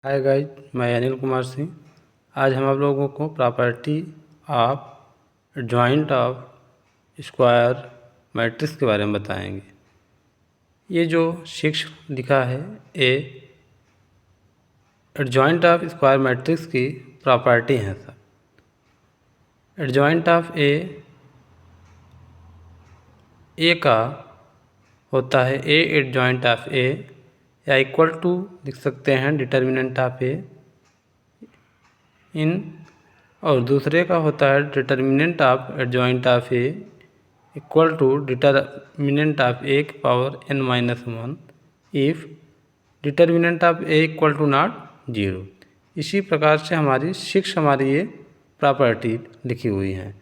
Hi guys, मैं अनिल कुमार सिंह। आज हम आप लोगों को property of adjoint of square matrix के बारे में बताएंगे। ये जो सिक्स लिखा है ए एडजॉइंट ऑफ स्क्वायर मैट्रिक्स की प्रॉपर्टी है सब। एडजॉइंट ऑफ ए का होता है ए एडजॉइंट ऑफ ए, या इक्वल टू लिख सकते हैं डिटर्मिनेंट ऑफ ए इन, और दूसरे का होता है determinant of adjoint of A equal to determinant of A की power n minus one if determinant of A equal to not zero. इसी प्रकार से हमारी ये प्रॉपर्टी लिखी हुई है।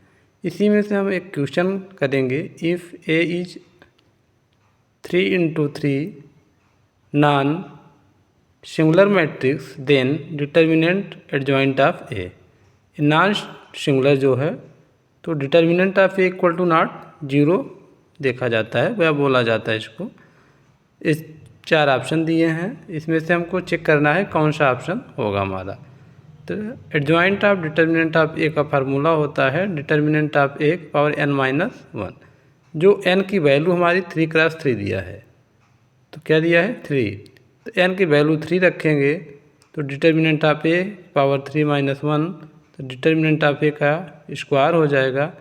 इसी में से हम एक क्वेश्चन करेंगे। If A is 3×3 non singular matrix then determinant adjoint of A. Non singular जो है तो determinant of A equal to not zero देखा जाता है, वह बोला जाता है इसको। इस चार ऑप्शन दिए हैं, इसमें से हमको चेक करना है कौन सा ऑप्शन होगा हमारा। तो adjoint of determinant of A का फार्मूला होता है determinant of A power n minus one, जो n की वैल्यू हमारी 3×3 दिया है। तो क्या दिया है 3, तो n की वैल्यू 3 रखेंगे तो determinant of A power 3 minus one, तो डिटर्मिनेंट ऑफ ए का स्क्वायर हो जाएगा,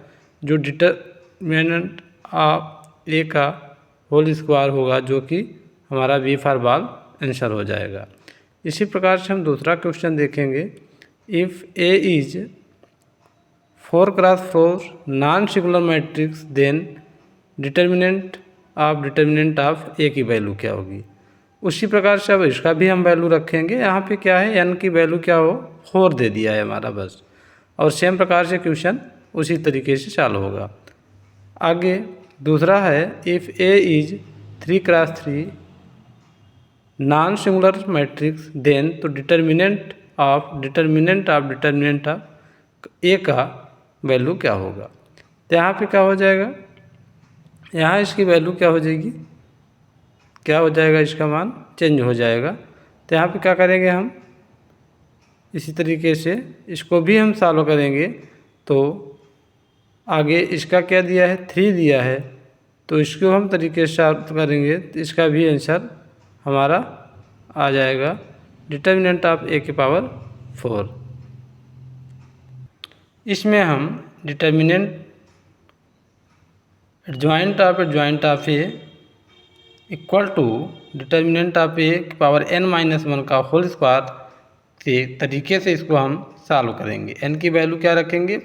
जो डिटर्मिनेंट ऑफ ए का होल स्क्वायर होगा, जो कि हमारा बी फॉर बॉल आंसर हो जाएगा। इसी प्रकार से हम दूसरा क्वेश्चन देखेंगे। If A is 4×4 non singular matrix then determinant of A की वैल्यू क्या होगी। उसी प्रकार से अब इसका भी हम वैल्यू रखेंगे। यहाँ पे क्या है, n की वैल्यू क्या हो 4 दे दिया है हमारा बस, और सेम प्रकार से क्वेश्चन उसी तरीके से चालू होगा। आगे दूसरा है if A is 3×3 non singular matrix then, तो डिटर्मिनेंट ऑफ ए का वैल्यू क्या होगा। तो यहाँ पे क्या हो जाएगा, यहाँ इसकी वैल्यू क्या हो जाएगी, क्या हो जाएगा, इसका मान चेंज हो जाएगा। तो यहाँ पे क्या करेंगे हम, इसी तरीके से इसको भी हम सॉल्व करेंगे। तो आगे इसका क्या दिया है 3 दिया है, तो इसको हम तरीके से सॉल्व करेंगे तो इसका भी आंसर हमारा आ जाएगा डिटर्मिनेंट ऑफ ए की पावर 4। इसमें हम determinant adjoint of A equal to determinant of A की पावर n माइनस वन का होल स्क्वायर के तरीके से इसको हम सॉल्व करेंगे। n की वैल्यू क्या रखेंगे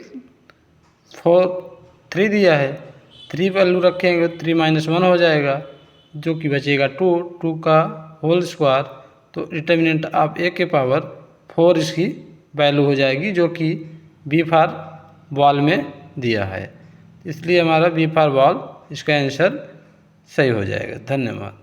3 दिया है, 3 वैल्यू रखेंगे 3 माइनस वन हो जाएगा, जो कि बचेगा 2 का होल स्क्वायर, तो डिटर्मिनेंट ऑफ ए के पावर 4 इसकी वैल्यू हो जाएगी, जो कि बी फॉर बॉल में दिया है। इसलिए हमारा बी फॉर बॉल इसका आंसर सही हो जाएगा। धन्यवाद।